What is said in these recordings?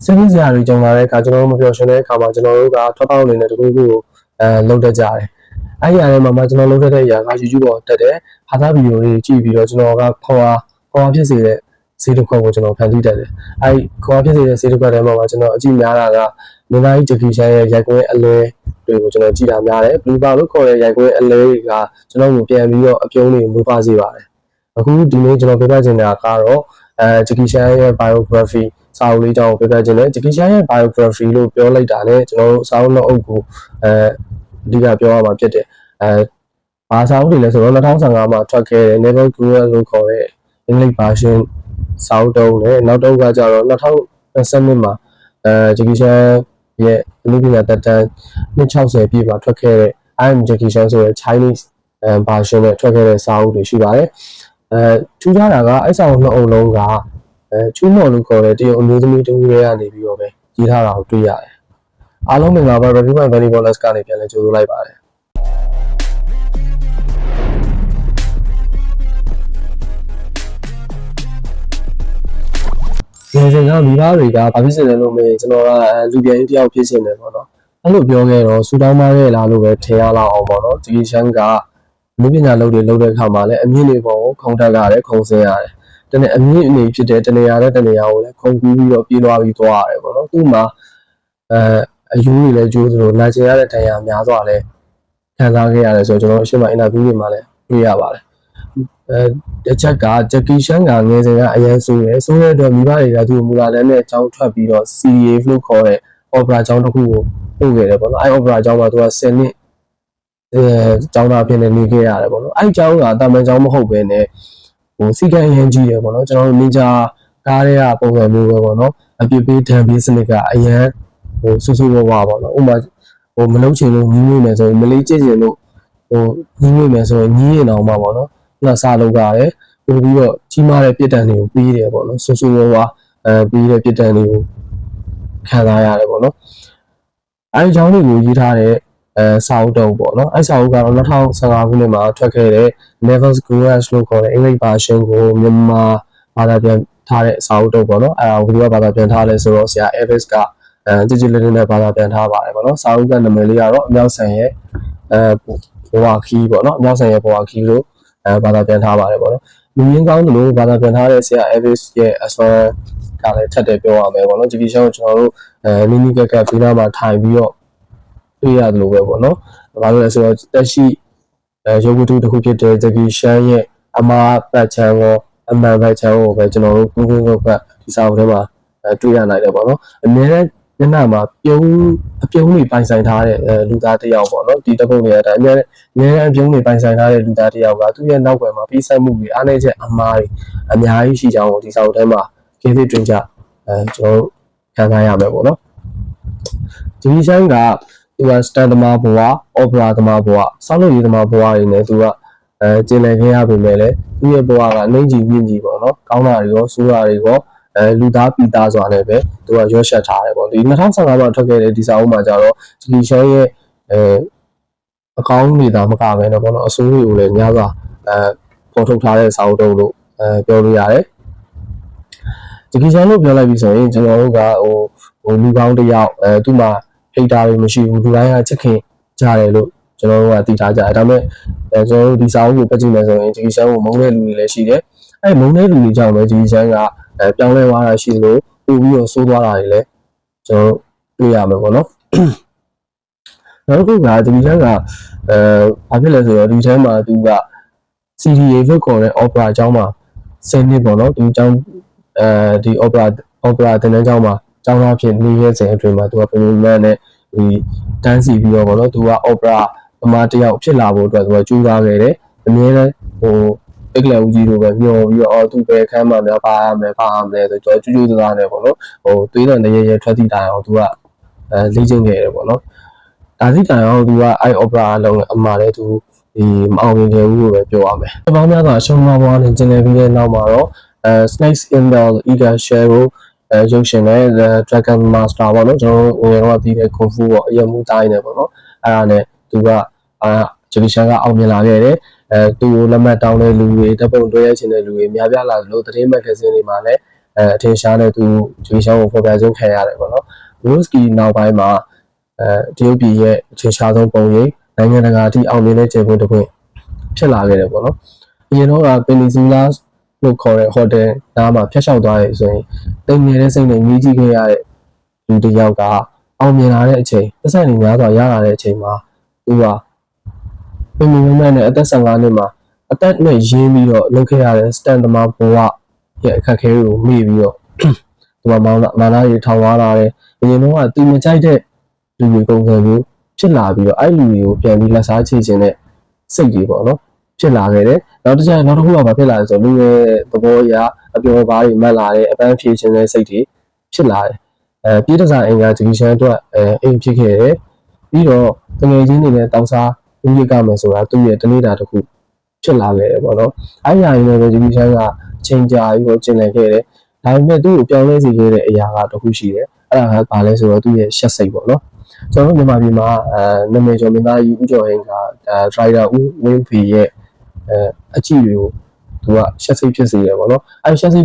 စိတ်ကူးစရာတွေကြုံလာတဲ့အခါကျွန်တော်တို့မပြောရှင်တဲ့အခါမှာကျွန်တော်တို့ကထောက်ထောက်အနေနဲ့တကူကူကိုလုပ်တတ်ကြတယ်အဲ့ဒီအရာတွေမှာကျွန်တော်လုပ်တတ်တဲ့အရာက YouTube ပေါ်တက်တယ်ဟာသားဗီဒီယိုတွေကြည့်ပြီးတော့ကျွန်တော်ကခေါ်ဖြစ်စေတဲ့ဈေးတစ်ခွက်ကိုကျွန်တော်ဖန်တီးတတ်တယ်အဲ့ခေါ်ဖြစ်စေတဲ့ဈေးတစ်ခွက်ထဲမှာကျွန်တော်အကြည့်များတာကမင်းသားကြီးဂျက်ကီချန်ရဲ့ရိုက်ကွင်းအလဲတွေကိုကျွန်တော်ကြည့်တာများတယ်ဘလူးပါလို့ခေါ်တဲ့ရိုက်ကွင်းအလဲကကျွန်တော်ကိုပြန်ပြီးတော့အပြုံးတွေမွေးဖွားစေပါတယ်အခုဒီနေ့ကျွန်တော်ပြပြချင်တာကတော့ဂျက်ကီချန်ရဲ့ biography စာအုပ်လေးကြောင်းကိုပြပြချင်တယ်ဂျက်ကီချန်ရဲ့ biography လို့ပြောလိုက်တာနဲ့ကျွန်တော်တို့စာအုပ်နှစ်အုပ်ကိုအဓိကပြောရမှာဖြစ်တယ်ဘာစာအုပ်တွေလဲဆိုတော့2015မှာထွက်ခဲ့တဲ့ Never Grow လို့ခေါ်တဲ့အင်္ဂလိပ် version စာအုပ်တုံးနဲ့နောက်တုံးကကြတော့2022မှာဂျက်ကီချန်ရဲ့အနည်းငယ်တက်တန်း260ပြည့်မှာထွက်ခဲ့တဲ့ I am Jackie Chan ဆိုတဲ့ Chinese version နဲ့ထွက်ခဲ့တဲ့စာအုပ်တွေရှိပါတယ်ထူးခြားတာကအဲ့စာအုပ်နှစ်အုပ်လုံးကချူးမော်လို့ခေါ်တဲ့တရုတ်အမျိုးသမီးတစ်ဦးရဲ့ကနေပြီးတော့ပဲရေးထားတာကိုတွေ့ရတယ်အားလုံးမင်္ဂလာပါ Review by Benny Wallace ကနေပြန်လည်ကြိုဆိုလိုက်ပါတယ်ဒီစဉ်ကမိဘတွေကဘာဖြစ်နေလဲလို့မေးကျွန်တော်ကလူပြန်ကြီးတယောက်ဖြစ်နေတယ်ပေါ့နော်အဲ့လိုပြောခဲ့တော့စူတောင်းမခဲ့လားလို့ပဲထင်ရလောက်အောင်ပေါ့နော်ဂျီရှန်ကလူပညာလုပ်တဲ့အခါမှာလည်းအမြင့်တွေပေါ်ကိုခုံတက်ရတယ်ခုံဆင်းရတယ်တနေ့အမြင့်အနေဖြစ်တဲ့တနေရာနဲ့တနေရာကိုလည်းခုံကူးပြီးတော့ပြေးလွှားပြီးသွားရတယ်ပေါ့နော်သူ့မှာအယူတွေလည်းကျိုးသလိုနာကျင်ရတဲ့တရားများစွာလည်းခံစားခဲ့ရတယ်ဆိုတော့ကျွန်တော်အရှိမအင်တာဗျူးတွေမှာလည်းတွေ့ရပါတယ်တစ်ချက်ကဂျက်ကီရှန်ကငယ်စဉ်ကအရန်ဆိုးတဲ့အတွက်မိဘတွေကသူ့ကိုမူလာတန်းနဲ့အကြောင်းထွက်ပြီးတော့ CA လို့ခေါ်တဲ့ opera ကျောင်းတစ်ခုကိုပို့ခဲ့တယ်ပေါ့နော်အဲ့ opera ကျောင်းမှာသူက10နှစ်ကျောင်းသားဖြစ်နေခဲ့ရတယ်ပေါ့နော်အဲ့ကျောင်းကတာမန်ကျောင်းမဟုတ်ဘဲနဲ့ဟိုစီကံအရင်ကြီးတယ်ပေါ့နော်ကျွန်တော်တို့နေကြကားတွေကပုံစံမျိုးပဲပေါ့နော်အပြစ်ပေးဒဏ်ပေးစနစ်ကအရန်ဟိုဆူဆူဝါဝါပေါ့နော်ဥပမာဟိုမလုံးချင်လို့ညီးငွေမယ်ဆိုရင်မလေးကြည့်ချင်လို့ဟိုညီးငွေမယ်ဆိုရင်ညီးရင်အောင်မှာပေါ့နော်လက်စားလုပ်ရတယ်ပို့ပြီးတော့ကြီးမားတဲ့ပြစ်ဒဏ်တွေကိုပေးတယ်ပေါ့နော်ဆူဆူဝါဝါပေးတဲ့ပြစ်ဒဏ်တွေကိုခံစားရတယ်ပေါ့နော်အဲဒီအကြောင်းတွေကိုရေးထားတဲ့စာအုပ်တုံးပေါ့နော်အဲစာအုပ်ကတော့2015ခုနှစ်မှာထွက်ခဲ့တဲ့ Never Grow လို့ခေါ်တဲ့အင်္ဂလိပ် version ကိုမြန်မာဘာသာပြန်ထားတဲ့စာအုပ်တုံးပေါ့နော်အဲဒါကိုဘယ်လိုဘာသာပြန်ထားလဲဆိုတော့ဆရာ Evis ကကြည်ကြည်လေးလေးနဲ့ဘာသာပြန်ထားပါတယ်ပေါ့နော်စာအုပ်ကနာမည်လေးကတော့အမြောက်ဆန်ရဲ့ဘဝခီးပေါ့နော်အမြောက်ဆန်ရဲ့ဘဝခီးလို့ဘာသာပြန်ထားပါတယ်ပေါ့နော်လူရင်းကောင်းတယ်လို့ဘာသာပြန်ထားတဲ့ဆရာ Evis ရဲ့အစွမ်းကလည်းထပ်တယ်ပြောရမယ်ပေါ့နော်ဂျီကီရှန်ကိုကျွန်တော်တို့နီနီကက်ကဖီနာမှာထိုင်ပြီးတော့တွေ့ရတယ်လို့ပဲပေါ့နော်ဘာလို့လဲဆိုတော့တက်ရှိရုပ်ဝတ္ထုတစ်ခုဖြစ်တဲ့ဂျက်ကီရှန်ရဲ့အမားပတ်ချမ်းရောအမှန်ပတ်ချမ်းကိုပဲကျွန်တော်တို့ကုန်းကဒီစာအုပ်ထဲမှာတွေ့ရနိုင်တယ်ပေါ့နော်အများနဲ့ညနာမှာအပြုံးတွေပိုင်ဆိုင်ထားတဲ့လူသားတစ်ယောက်ပေါ့နော်ဒီတစ်ပုတ်နေရာတိုင်းအများနဲ့အပြုံးတွေပိုင်ဆိုင်ထားတဲ့လူသားတစ်ယောက်ကသူ့ရဲ့နောက်ွယ်မှာပြီးဆိုင်မှုတွေအားနည်းချက်အမှားတွေအများကြီးရှိကြောင်းကိုဒီစာအုပ်ထဲမှာခင်းသိတွင်ကြကျွန်တော်တို့ခံစားရမယ်ပေါ့နော်ဂျီကီရှန်ကသူကစတန်သမားဘဝအော်ပရာသမားဘဝဆောက်လုပ်ရေးသမားဘဝတွေနဲ့သူကကျင်လည်ခဲ့ရပေမဲ့လည်းသူ့ရဲ့ဘဝကနှိမ့်ကြည့်မြင့်ကြည့်ပေါ့နော်ကောင်းတာတွေရောဆိုးတာတွေရောလူသားပိသားစွာနဲ့ပဲသူကရွှေ့ရှက်ထားတယ်ပေါ့ဒီ2015မှာထွက်ခဲ့တဲ့ဒီစာအုပ်မှာကျတော့ဂျီကီရှန်ရဲ့အကောင်းနေတာမကပဲတော့ပေါ့နော်အဆိုးတွေကိုလည်းများစွာပေါ်ထုတ်ထားတဲ့စာအုပ်တုံးလို့ပြောလို့ရတယ်ဂျီကီရှန်လို့ပြောလိုက်ပြီဆိုရင်ကျွန်တော်တို့ကဟိုလူကောင်းတစ်ယောက်သူ့မှာဖိတာတွေမရှိဘူးလူတိုင်းကချစ်ခင်ကြတယ်လို့ကျွန်တော်တို့ကသိထားကြတယ်ဒါပေမဲ့ကျွန်တော်တို့ဒီစာအုပ်ကိုပတ်ကြည့်မယ်ဆိုရင်ဂျီကီရှန်ကိုမုန်းတဲ့လူတွေလည်းရှိတယ်အဲမုန်းတဲ့လူတွေကြောင့်ပဲဂျီကီရှန်ကပြောင်းလဲသွားတာရှိလို့ပို့ပြီးတော့ဆိုးသွားတာတွေလည်းကျွန်တော်တွေ့ရမှာပေါ့နော်နောက်တစ်ခုကဂျီကီရှန်ကဘာဖြစ်လဲဆိုတော့ဒီထဲမှာသူက CDA လို့ခေါ်တဲ့ opera အကြောင်းမှာ10နှစ်ပေါ့နော်ဒီအကြောင်းဒီ opera တင်တဲ့အကြောင်းမှာကျောင်းသားဖြစ်နေခဲ့စဉ်အတွင်းမှာသူကပုံမှန်နဲ့ဒီတန်းစီပြီးတော့ပေါ့နော်သူက opera အမားတယောက်ဖြစ်လာဖို့အတွက်သူကကြိုးစားခဲ့တယ်အမြဲတမ်းဟိုအကလဦးကြီးတို့ပဲမျောပြီးတော့သူပဲခမ်းမှာများပါရမယ်ဆိုတော့ကျူးကျူးသားနဲ့ပေါ့နော်ဟိုသွေးတော်နဲ့ရဲထွက်သည့်တိုင်အောင်သူကလေ့ကျင့်ခဲ့တယ်ပေါ့နော်ဒါသည့်တိုင်အောင်သူကအဲ opera အလုံးအမားလည်းသူဒီမအောင်မြင်ခဲ့ဘူးလို့ပဲပြောရမယ်။ပေါင်းများစွာရှုံးမဘွားနဲ့ကျင်လည်ပြီးတဲ့နောက်မှာတော့Snakes in the Eagle Share ကိုရုပ်ရှင်နဲ့ Dragon Master ပေါ့နော်ကျွန်တော်တို့ငယ်တော့ပြီးတဲ့ Kung Fu ပေါ့အယမှုတိုင်းနေပေါ့နော်အဲ့ဒါနဲ့သူကဂျီကီရှန်ကအောင်မြင်လာခဲ့တယ်သူ့ကိုလက်မှတ်တောင်းတဲ့လူတွေတပ်ပုံတွဲရချင်တဲ့လူတွေများပြားလာလို့သတင်းမဂ္ဂဇင်းတွေမှာလည်း အထင်ရှားတဲ့သူဂျူလီရှန်ကိုဖော်ပြခြင်းခံရတယ်ပေါ့နော်ရိုစကီနောက်ပိုင်းမှာတရုတ်ပြည်ရဲ့အထင်ရှားဆုံးပုံရိပ်နိုင်ငံတကာအထိအောင်မြင်တဲ့ကျေပွင့်တစ်ပွင့်ဖြစ်လာခဲ့တယ်ပေါ့နော်အရင်တော့ကပင်နီဆူလာလို့ခေါ်တဲ့ဟိုတယ်နားမှာဖျက်လျှောက်သွားရဆိုရင်တိမ်နေတဲ့စိတ်နဲ့မြည်ကြည့်ခဲ့ရတဲ့လူတစ်ယောက်ကအောင်မြင်လာတဲ့အချိန်ပတ်စံတွေများစွာရလာတဲ့အချိန်မှာသူကပင်မင်းမနဲ့အသက်15နှစ်မှာအသက်နဲ့ရင်းပြီးတော့လုပ်ခဲ့ရတဲ့စတန်သမားဘဝရဲ့အခက်အခဲတွေကိုမေ့ပြီးတော့သူကမာနတွေထောင်သွားလာတယ်အရင်တော့ကသူမကြိုက်တဲ့လူတွေကုန်စံမျိုးဖြစ်လာပြီးတော့အဲ့လူတွေကိုပြန်ပြီးလက်စားချေခြင်းနဲ့စိတ်ကြီးပေါ့နော်ဖြစ်လာခဲ့တယ်နောက်တစ်ခုကဘာဖြစ်လာလဲဆိုတော့လူရဲ့သဘောအရအပျော်ပါးတွေမှတ်လာတယ်အပန်းဖြေခြင်းတဲ့စိတ်တွေဖြစ်လာတယ်ပြည်တစားအင်္ဂါဂျီရှန်အတွက်အိမ်ဖြစ်ခဲ့တယ်ပြီးတော့တငယ်ချင်းတွေနဲ့တောက်စားဦးရကမယ်ဆိုတာသူ့ရဲ့တနေ့တာတစ်ခုဖြစ်လာခဲ့တယ်ပေါ့နော်အဲ့ဒီအရင်ကဂျီရှန်ကချိန်ကြာပြီးတော့ကျင်လည်ခဲ့တယ်ဒါပေမဲ့သူ့ကိုပြောင်းလဲစေခဲ့တဲ့အရာကတစ်ခုရှိတယ်အဲ့ဒါကဘာလဲဆိုတော့သူ့ရဲ့ရှက်စိတ်ပေါ့နော်ကျွန်တော်တို့မြန်မာပြည်မှာနာမည်ကျော်မင်းသားကြီးဦးကျော်ဟင်းကဒရိုက်တာဦးဝင်းဖေရဲ့အကြည့်တွေကိုသူကရှက်စိတ်ဖြစ်စေတယ်ပေါ့နော်အဲ့ရှက်စိတ်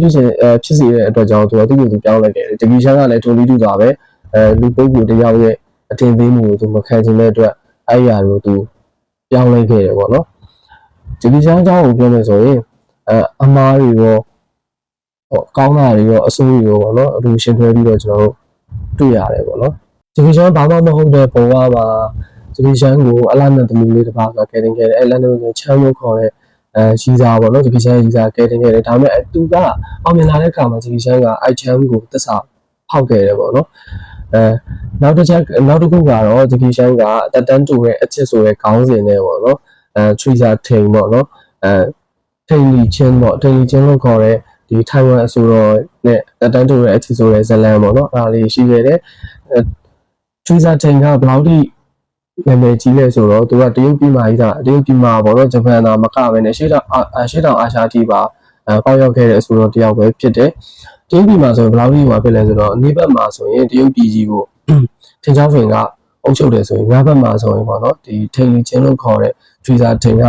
ဖြစ်စေတဲ့အတွက်ကြောင့်သူကသူ့ကိုသူပြောင်းလဲခဲ့တယ်ဂျီရှန်ကလည်းထိုနည်းတူစွာပဲလူပုဂ္ဂိုလ်တစ်ယောက်ရဲ့အထင်သေးမှုကိုသူမခံချင်တဲ့အတွက်အဲ့အရာကိုသူပြောင်းလဲခဲ့တယ်ပေါ့နော်ဂျီရှန်အကြောင်းကိုပြောမယ်ဆိုရင်အမားတွေရောကောင်းတာတွေရောအဆိုးတွေရောပေါ့နော်အတူရှင်းထွဲပြီးတော့ကျွန်တော်တို့တွေ့ရတယ်ပေါ့နော်ဂျီရှန်ဘာမှမဟုတ်တဲ့ဘဝမှာဂျီရှန်ကိုအလားနဲ့သမီးလေးတစ်ပါးကကဲတင်ခဲ့တယ်အဲ့လမ်းနဲ့ချမ်းလို့ခေါ်တဲ့ရီစာပေါ့နော်ဂျီရှန်ရီစာကဲတင်ခဲ့တယ်ဒါပေမဲ့သူကအောင်မြင်လာတဲ့အခါမှာဂျီရှန်ကအိုက်ချမ်းကိုသစ္စာဖောက်ခဲ့တယ်ပေါ့နော်နောက်တစ်ခုကတော့ဂျီရှန်ကတက်တန်းတူရဲ့အချစ်ဆိုတဲ့ခေါင်းစဉ်နဲ့ပေါ့နော်ထရီစာထိန်ပေါ့နော်ထိန်လီချင်းပေါ့ထိန်လီချင်းလို့ခေါ်တဲ့ဒီထိုင်ဝမ်အဆိုတော်နဲ့တက်တန်းတူရဲ့အချစ်ဆိုတဲ့ဇလန်ပေါ့နော်အဲ့ဒါလေးရှိခဲ့တယ်ထရီစာထိန်ကဘယ်လောက်ထိနာမည်ကြီးလဲဆိုတော့သူကတရုတ်ပြည်မှာကြီးတာတရုတ်ပြည်မှာပေါ့နော်ဂျပန်သားမကပဲနဲ့ရှေ့တောင်အာရှတီပါပေါက်ရောက်ခဲ့တဲ့အဆိုတော်တယောက်ပဲဖြစ်တယ်တရုတ်ပြည်မှာဆိုရင်ဘယ်လောက်ထိမှာဖြစ်လဲဆိုတော့အနိဘက်မှာဆိုရင်တရုတ်ပြည်ကြီးကိုထင်ရှားဖင်ကအုပ်ချုပ်တယ်ဆိုရင်ညဘက်မှာဆိုရင်ပေါ့နော်ဒီထိန်လီချင်းလို့ခေါ်တဲ့ထရီစာထိန်က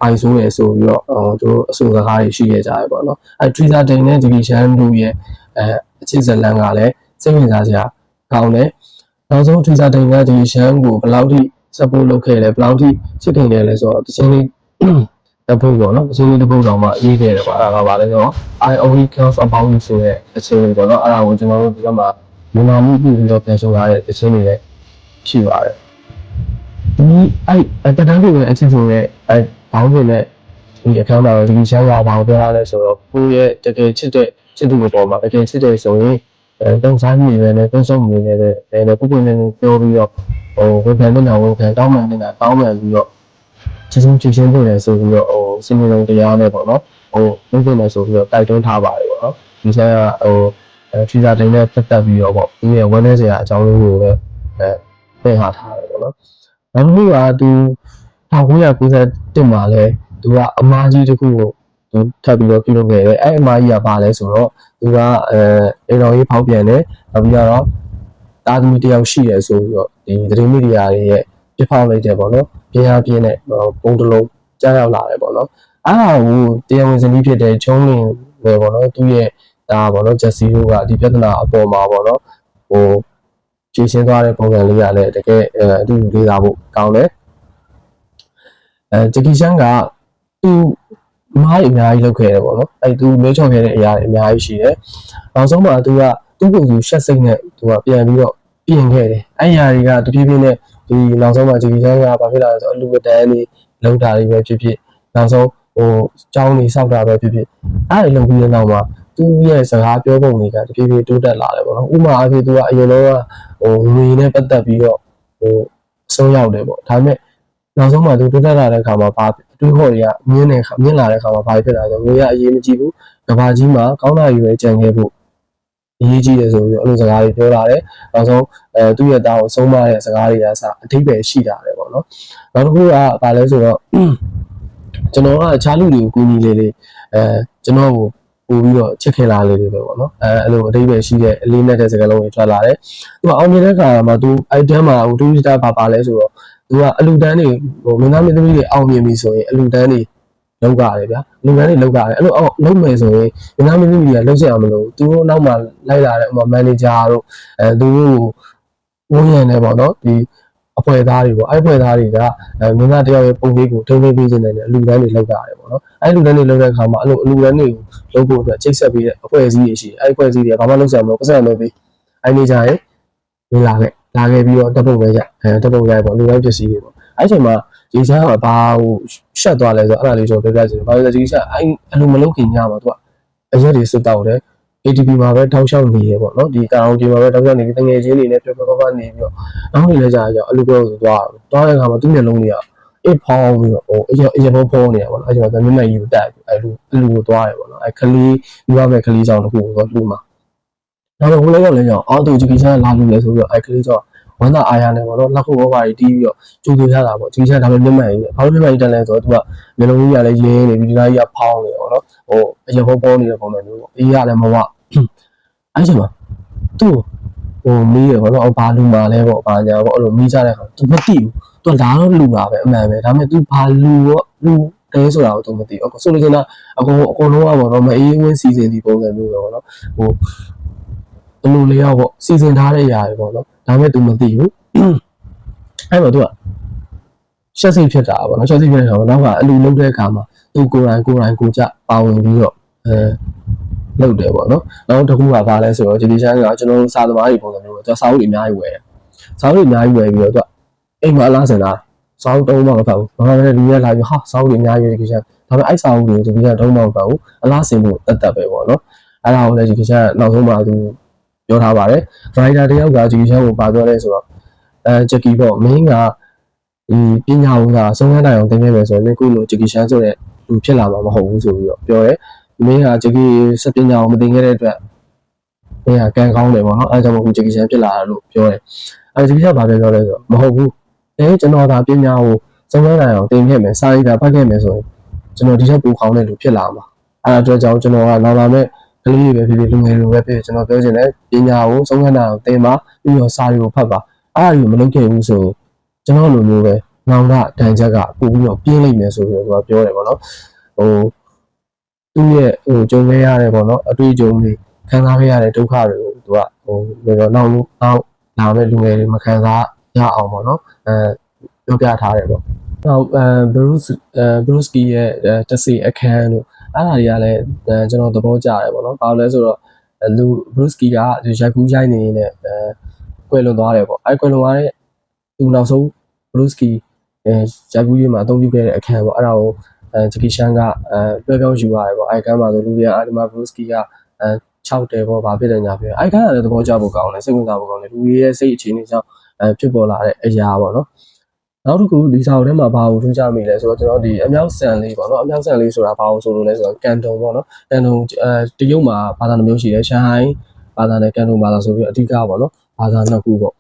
အိုင်ဆိုးရယ်ဆိုပြီးတော့သူတို့အဆိုစကားတွေရှိခဲ့ကြတယ်ပေါ့နော်အဲထရီစာထိန်နဲ့ဂျီရှန်တို့ရဲ့အချစ်ဇလန်ကလည်းစိတ်ဝင်စားစရာကောင်းတယ်နောက်ဆုံးထရီစာထိန်ကဂျီရှန်ကိုဘယ်လောက်ထိ support လုပ်ခဲ့လဲဘယ်လောက်ထိချစ်ခင်ခဲ့လဲဆိုတော့တချင်းလေးတပုတ်ပေါ့နော်တချင်းလေးတပုတ်တောင်မှအေးခဲ့တယ်ပေါ့အဲ့ဒါကဘာလဲဆိုတော့ I only cares about you ဆိုတဲ့တချင်းလေးပေါ့နော်အဲ့ဒါကိုကျွန်တော်တို့ဒီကမှာမြန်မာမှုပြုပြီးတော့ပြန်ရှုံထားတဲ့တချင်းလေးလည်းရှိပါတယ်ဒီအဲ့တန်းတူရဲ့အချစ်ဆိုတဲ့အဲ့ဘောင်းတွေနဲ့ဒီအခန်းမှာဒီရှမ်းကဘာကိုပြောရလဲဆိုတော့ကိုယ့်ရဲ့တကယ်ချစ်တဲ့ချစ်သူပေါ်မှာတကယ်ချစ်တယ်ဆိုရင်တုံးစားမိနေတယ်တုံးဆုံးနေတယ်လည်းပုပ်ပွင့်နေပြောပြီးတော့ဝန်ခံနေတာဝန်ခံတောင်းပန်နေတာတောင်းပန်ပြီးတော့ချင်းချင်းပြတယ်ဆိုပြီးတော့စီမံလုံးတရားနဲ့ပေါ့နော်လုပ်နေတယ်ဆိုပြီးတော့တိုက်တွန်းထားပါတယ်ပေါ့နော်ဒီဆန်းကထရီစာတိုင်းနဲ့ပတ်သက်ပြီးတော့ပေါ့ဒီရဲ့ဝန်းနေစရာအကြောင်းလေးကိုလည်းသင်ထားထားတယ်ပေါ့နော်နောက်တစ်ခုကသူ1991မှာလဲသူကအမားကြီးတစ်ခုကိုသူထပ်ပြီးတော့ပြုလုပ်ခဲ့တယ်အဲ့အမားကြီးကဘာလဲဆိုတော့သူကအိမ်တော်ကြီးဖောက်ပြန်တယ်နောက်ပြီးတော့တာသမီတယောက်ရှိတယ်ဆိုပြီးတော့ဒီသတင်းမီဒီယာတွေရဲ့ပြဖောက်လိုက်တယ်ပေါ့နော်ပြင်းပြင်းနဲ့ပုံတလုံးကြားရောက်လာတယ်ပေါ့နော်အဲ့ဒါကိုတရားဝင်စနည်းဖြစ်တဲ့ချုံးလင်ပဲပေါ့နော်သူရဲ့ဒါပေါ့နော်ဂျက်စီတို့ကဒီပြဿနာအပေါ်မှာပေါ့နော်ဖြေရှင်းသွားတဲ့ပုံစံလေးကလည်းတကယ်အတူလေးစားဖို့ကောင်းတယ်ဂျကီရှန်ကသူမိုင်းအများကြီးလုပ်ခဲ့တယ်ပေါ့နော်အဲ့သူမျိုးချော်ခဲ့တဲ့အရာတွေအများကြီးရှိတယ်နောက်ဆုံးမှာသူကသူ့ကိုယ်သူရှက်စိတ်နဲ့သူကပြန်ပြီးတော့ပြင်ခဲ့တယ်အဲ့အရာတွေကတဖြည်းဖြည်းနဲ့ဒီနောက်ဆုံးမှာဂျကီရှန်ကဘာဖြစ်လာလဲဆိုတော့အလူဝတန်းလေးလောက်တာတွေပဲဖြစ်ဖြစ်နောက်ဆုံးကျောင်းလေးစောက်တာပဲဖြစ်ဖြစ်အဲ့ဒီလုပ်ပြီးတဲ့နောက်မှာသူ့ရဲ့စကားပြောပုံတွေကတဖြည်းဖြည်းတိုးတက်လာတယ်ပေါ့နော်ဥပမာအဖြစ်သူကအရင်တော့ငွေနဲ့ပတ်သက်ပြီးတော့အဆုံးရောက်တယ်ပေါ့ဒါပေမဲ့နောက်ဆုံးမှာသူတိုးတက်လာတဲ့အခါမှာဘာတွေးခေါ်တွေကမြင့်လာတဲ့အခါမှာဘာဖြစ်လာလဲဆိုတော့ငွေကအရေးမကြီးဘူးကဘာကြီးမှာကောင်းတာယူပဲကြံခဲ့ဖို့အရေးကြီးတယ်ဆိုပြီးတော့အဲ့လိုစကားတွေပြောလာတယ်နောက်ဆုံးသူ့ရဲ့သားကိုဆုံးမတဲ့စကားတွေကစအထိပ္ပယ်ရှိတာတယ်ပေါ့နော်နောက်တစ်ခုကဘာလဲဆိုတော့ကျွန်တော်ကအခြားလူတွေကိုကူညီလေးကျွန်တော်ကိုပို့ပြီးတော့ချစ်ခင်လာလေးတွေပဲပေါ့နော်အဲ့လိုအထိပ္ပယ်ရှိတဲ့အလေးနဲ့တဲ့စကားလုံးတွေထွက်လာတယ်သူကအောင်မြင်တဲ့အခါမှာသူအိုက်တန်းမှာတူတာပါလဲဆိုတော့သူကအလူတန်းတွေမင်းသားမင်းသမီးတွေအောင်မြင်ပြီဆိုရင်အလူတန်းတွေ လောက်ကြတယ်ဗျာလုပ်ငန်းတွေလောက်ကြတယ်အဲ့လိုလုပ်မယ်ဆိုရင်မြန်မာမင်းသမီးတွေကလုပ်စရာမလိုသူတို့နောက်မှာလိုက်လာတဲ့ဥပမာမန်နေဂျာတို့သူတို့ဝန်ရံနေပေါ့နော်ဒီအဖွဲ့သားတွေပေါ့အဲ့အဖွဲ့သားတွေကမင်းသားတယောက်ရဲ့ပုံလေးကိုထိန်းသိမ်းပေးနေတယ်အလူတန်းတွေလောက်ကြတယ်ပေါ့နော်အဲ့လူတန်းတွေလောက်တဲ့အခါမှာအဲ့လိုအလူတန်းတွေကိုလုပ်ဖို့အတွက်ချိတ်ဆက်ပေးတဲ့အဖွဲ့အစည်းတွေရှိတယ်အဲ့အဖွဲ့အစည်းတွေကဘာမှလုပ်စရာမလိုပတ်စံလုပ်ပြီးအဲ့နေကြရင်လာခဲ့ပြီးတော့တပ်ပုတ်ပဲရတပ်ပုတ်ရပေါ့လူတိုင်းပစ္စည်းတွေပေါ့အဲ့ချိန်မှာဒီချမ်းကဘာဟိုရှက်သွားလဲဆိုတော့အဲ့ဒါလေးကျွန်တော်ပြောပြချင်တယ်ဘာလို့လဲဒီချမ်းအဲ့လိုမလုပ်ခင်ညမှာသူကအရက်တွေစွတ်တောက်တယ် ATP မှာပဲထောက်လျှောက်နေရပေါ့နော်ဒီကာအောင်ဒီမှာပဲထောက်လျှောက်နေပြီးတငယ်ချင်းတွေနဲ့ပြပြပနေပြီးတော့နောက်နေ့လဲကြာကြာအဲ့လိုပြောဆိုသွားတဲ့အခါမှာသူ့မျက်လုံးတွေကအေးဖောင်းပြီးတော့ဟိုအရင်ဖောင်းနေတာပေါ့နော်အဲ့ချိန်မှာမျက်မှန်ကြီးကိုတက်ပြီးအဲ့လိုကိုသွားတယ်ပေါ့နော်အဲ့ခလေးပြီးသွားမဲ့ခလေးကြောင့်တခုကိုသူ့မှာနောက်တော့ဟိုလည်းရောက်လဲကြောင့်အော်သူဂျီကီချမ်းလာလို့လဲဆိုပြီးတော့အဲ့ခလေးကြောင့်ဝမ်းသာအားရနေပေါ့နော်လက်ခုပ်ဘောပါတီးပြီးတော့ကျိုးဆိုရတာပေါ့ဂျီကီချမ်းဒါပေမဲ့မျက်မှန်ကြီးဘာလို့မျက်မှန်ကြီးတက်လဲဆိုတော့သူကမျက်လုံးကြီးကလည်းရင်းနေပြီးဒီသားကြီးကဖောင်းနေပေါ့နော်ဟိုအရင်ဖောင်းနေတဲ့ပုံစံမျိုးပေါ့အေးရလည်းမဝအဲ့ချိန်မှာသူ့ဟိုမီးရပေါ့နော်ဘာလူမာလဲပေါ့ဘာညာပေါ့အဲ့လိုမီးကြတဲ့ခါသူမသိဘူးသူလာတော့လူတာပဲအမှန်ပဲဒါပေမဲ့သူဘာလူရောလူတဲဆိုတာကိုသူမသိဘူးဆိုလိုချင်တာအကုန်လုံးကပေါ့နော်မအေးဝင်းစီစဉ်ဒီပုံစံမျိုးပဲပေါ့နော်ဟိုဘယ်လိုလဲရောပေါ့စီစဉ်ထားတဲ့အရာတွေပေါ့နော်ဒါပေမဲ့သူမသိဘူးအဲ့မှာသူကရှက်စိတ်ဖြစ်တာပေါ့နော်ရှက်စိတ်ဖြစ်တဲ့ခါမှာနောက်ကအလူလုံးတဲ့အခါမှာသူကိုယ်တိုင်ကြပါဝင်ပြီးတော့လုပ်တယ်ပေါ့နော်နောက်တစ်ခုကဘာလဲဆိုတော့ဂျီဒီချမ်းကကျွန်တော်စာသမားတွေပုံစံမျိုးပေါ့သူစာအုပ်တွေအများကြီးဝယ်တယ်စာအုပ်တွေအများကြီးဝယ်ပြီးတော့သူကအိမ်မှာအလားစင်တာစာအုပ်တုံးမှမဖတ်ဘူးဘာမှလည်းလူရလာပြီးဟာစာအုပ်တွေအများကြီးဂျီဒီချမ်းဒါပေမဲ့အဲ့စာအုပ်တွေကိုဂျီဒီချမ်းတုံးမှမဖတ်ဘူးအလားစင်ဖို့တက်ပဲပေါ့နော်အဲ့ဒါကိုလည်းဂျီဒီချမ်းနောက်ဆုံးမှသူပြောထားပါတယ်ရိုက်တာတယောက်ကဂျီဒီချမ်းကိုပါပြောလဲဆိုတော့ဂျက်ကီပေါ့မင်းကဒီပညာဝန်ကဆုံးခန်းတိုင်အောင်တင်ခဲ့မယ်ဆိုရင်ခုလိုဂျက်ကီချမ်းဆိုတဲ့သူဖြစ်လာမှာမဟုတ်ဘူးဆိုပြီးတော့ပြောတယ်မင်းကဂျက်ကီစပညာကိုမတင်ခဲ့တဲ့အတွက်မင်းကကန်ကောင်းတယ်ပေါ့နော်အဲဒါကြောင့်မို့ဂျက်ကီချမ်းဖြစ်လာတာလို့ပြောတယ်အဲဂျက်ကီချမ်းဘာပြောလဲဆိုတော့မဟုတ်ဘူးကျွန်တော်ဒါပညာကိုဆုံးခန်းတိုင်အောင်တင်ခဲ့မယ်စာရေးတာဖတ်ခဲ့မယ်ဆိုရင်ကျွန်တော်ဒီထက်ပိုကောင်းတဲ့လူဖြစ်လာမှာအဲအတွက်ကြောင့်ကျွန်တော်ကနောက်လာမဲ့ကလေးတွေပဲဖြစ်ဖြစ်လူငယ်တွေပဲဖြစ်ဖြစ်ကျွန်တော်ပြောချင်တယ်ပညာကိုဆုံးခန်းတိုင်အောင်တင်ပါပြီးတော့စာတွေကိုဖတ်ပါအဲ့ဒါကိုမလုပ်ခဲ့ဘူးဆိုကျွန်တော်လိုမျိုးပဲနောင်တတန်ချက်ကပို့ပြီးတော့ပြင်းလိုက်မယ်ဆိုပြီးတော့သူကပြောတယ်ပေါ့နော်ဟိုသူ့ရဲ့ကြုံခဲ့ရတဲ့ပေါ့နော်အတွေ့အကြုံတွေခံစားခဲ့ရတဲ့ဒုက္ခတွေကိုသူကဘယ်တော့နောက်လာမဲ့လူငယ်တွေမခံစားရအောင်ပေါ့နော်ပြောပြထားတယ်ပေါ့နောက်ဘရုစကီရဲ့တက်စီအခန်းတို့အဲ့ဒါတွေကလည်းကျွန်တော်သဘောကျတယ်ပေါ့နော်ဘာလို့လဲဆိုတော့လူဘရုစကီကရိုက်ကူးရိုက်နေနေကွယ်လွန်သွားတယ်ပေါ့အဲ့ကွယ်လွန်သွားတဲ့သူနောက်ဆုံးဘရုစကီရိုက်ကူးရေးမှာအသုံးပြုခဲ့တဲ့အခန်းပေါ့အဲ့ဒါကိုဂျက်ကီချမ်းကလွှဲပြောင်းယူရတယ်ပေါ့အဲ့ကမ်းမှာဆိုလူတွေကအာဒီမာဘရုစကီက6တယ်ပေါ့ဗာဖြစ်တယ်ညာဖြစ်အဲ့ကမ်းကလည်းသဘောကျဖို့ကောင်းတယ်စိတ်ဝင်စားဖို့ကောင်းတယ်လူရဲ့စိတ်အခြေအနေကြောင့်ဖြစ်ပေါ်လာတဲ့အရာပေါ့နော်နောက်တစ်ခုဒီစာအုပ်ထဲမှာဘာကိုထူးခြားမိလဲဆိုတော့ကျွန်တော်ဒီအမြောက်ဆန်လေးပေါ့နော်အမြောက်ဆန်လေးဆိုတာဘာကိုဆိုလို့လဲဆိုတော့ကန်တုံပေါ့နော်ကန်တုံတရုတ်မှာဘာသာနှမျိုးရှိတယ်ရှန်ဟိုင်းဘာသာနဲ့ကန်တုံဘာသာဆိုပြီးအဓိကပေါ့နော်ဘာသာနှစ်ခုပေါ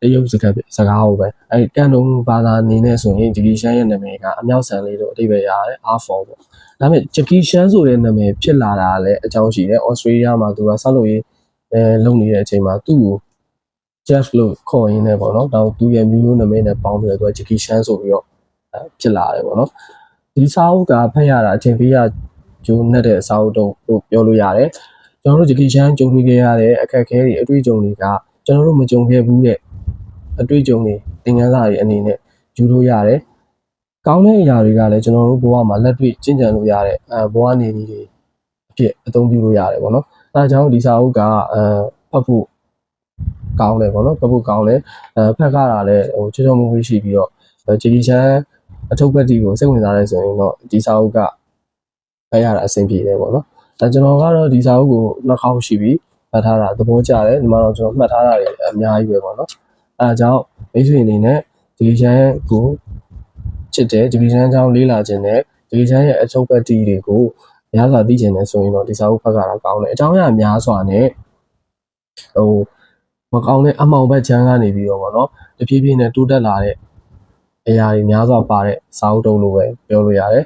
့တရုတ်စကားကိုပဲအဲကန်တုံဘာသာအနေနဲ့ဆိုရင်ဂျီကီရှမ်းရဲ့နာမည်ကအမြောက်ဆန်လေးလို့အဓိပ္ပာယ်ရတယ်အားဖော်ပေါ့ဒါပေမဲ့ဂျကီရှမ်းဆိုတဲ့နာမည်ဖြစ်လာတာလည်းအကြောင်းရှိတယ်ဩစတြေးလျမှာသူကဆောက်လုပ်ရေးလုပ်နေတဲ့အချိန်မှာသူ့ကိုJeff လို့ခေါ်ရင်းနဲ့ပေါ့နော်ဒါသူရဲ့မျိုးနာမည်နဲ့ပေါင်းပြီးတော့သူကဂျီကီရှမ်းဆိုပြီးတော့ဖြစ်လာတယ်ပေါ့နော်ဒီစာအုပ်ကဖတ်ရတာအချိန်ပေးရဂျိုးနဲ့တဲ့စာအုပ်တော့ပြောလို့ရတယ်ကျွန်တော်တို့ဂျီကီရှမ်းကြုံတွေ့ခဲ့ရတဲ့အခက်အခဲတွေအတွေ့အကြုံတွေကကျွန်တော်တို့မကြုံခဲ့ဘူးတဲ့အတွေ့အကြုံတွေသင်ခန်းစာတွေအနေနဲ့ယူလို့ရတယ်ကောင်းတဲ့အရာတွေကလည်းကျွန်တော်တို့ဘဝမှာလက်တွေ့ကျင့်ကြံလို့ရတဲ့ဘဝနေနည်းတွေအဖြစ်အသုံးပြုလို့ရတယ်ပေါ့နော်အဲဒါကြောင့်ဒီစာအုပ်ကဖတ်ဖို့ကောင်းတယ်ပေါ့နော်ဖတ်ဖို့ကောင်းတယ်ဖတ်ကြတာလည်းချောချောမွေ့မွေ့ရှိပြီးတော့ဂျီကီချမ်းအထုပ်ပတ်တီကိုစိတ်ဝင်စားရဲဆိုရင်တော့ဒီစာအုပ်ကဖတ်ရတာအဆင်ပြေတယ်ပေါ့နော်ဒါကျွန်တော်ကတော့ဒီစာအုပ်ကိုနှစ်ခေါက်ရှိပြီဖတ်ထားတာသဘောကျတယ်ဒီမှာတော့ကျွန်တော်မှတ်ထားတာတွေအများကြီးပဲပေါ့နော်အဲဒါကြောင့်မိတ်ဆွေအနေနဲ့ဂျီကီချမ်းကိုချစ်တယ်ဂျီကီချမ်းအကြောင်းလေ့လာခြင်းနဲ့ဂျီကီချမ်းရဲ့အထုပ်ပတ်တီတွေကိုများစွာသိကျင်တယ်ဆိုရင်တော့ဒီစာအုပ်ဖတ်ကြတာကောင်းတယ်အကြောင်းအရာများစွာနဲ့မကောင်းတဲ့အမောင်ဘက်ချမ်းကနေပြီးတော့ပေါ့နော်တဖြည်းဖြည်းနဲ့တိုးတက်လာတဲ့အရာတွေများစွာပါတဲ့စာအုပ်တုံးလိုပဲပြောလို့ရတယ်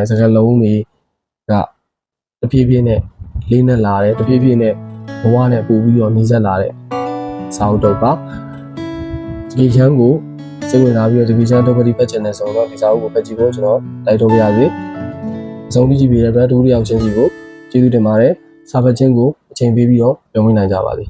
စကားလုံးတွေကတဖြည်းဖြည်းနဲ့လေးနက်လာတယ်တဖြည်းဖြည်းနဲ့ဘဝနဲ့ပို့ပြီးတော့နှီးစပ်လာတဲ့စာအုပ်တုံးပါဒီချမ်းကိုစ စိတ်ဝင်စားပြီးတော့ဒီဗီဇန်တော့ပတိဖတ်ချင်တဲ့ဆိုတော့ဒီစာအုပ်ကိုဖတ်ကြည့်ဖို့ကျွန်တော်တိုက်တွန်းပါရစေအဆုံးထိကြည့်ပြီးတဲ့အတွက်ဒုတိယအောင်ချင်းစီကိုကျေးဇူးတင်ပါတယ်စာဖတ်ခြင်းကိုအချိန်ပေးပြီးတော့ပြောင်းမိနိုင်ကြပါစေ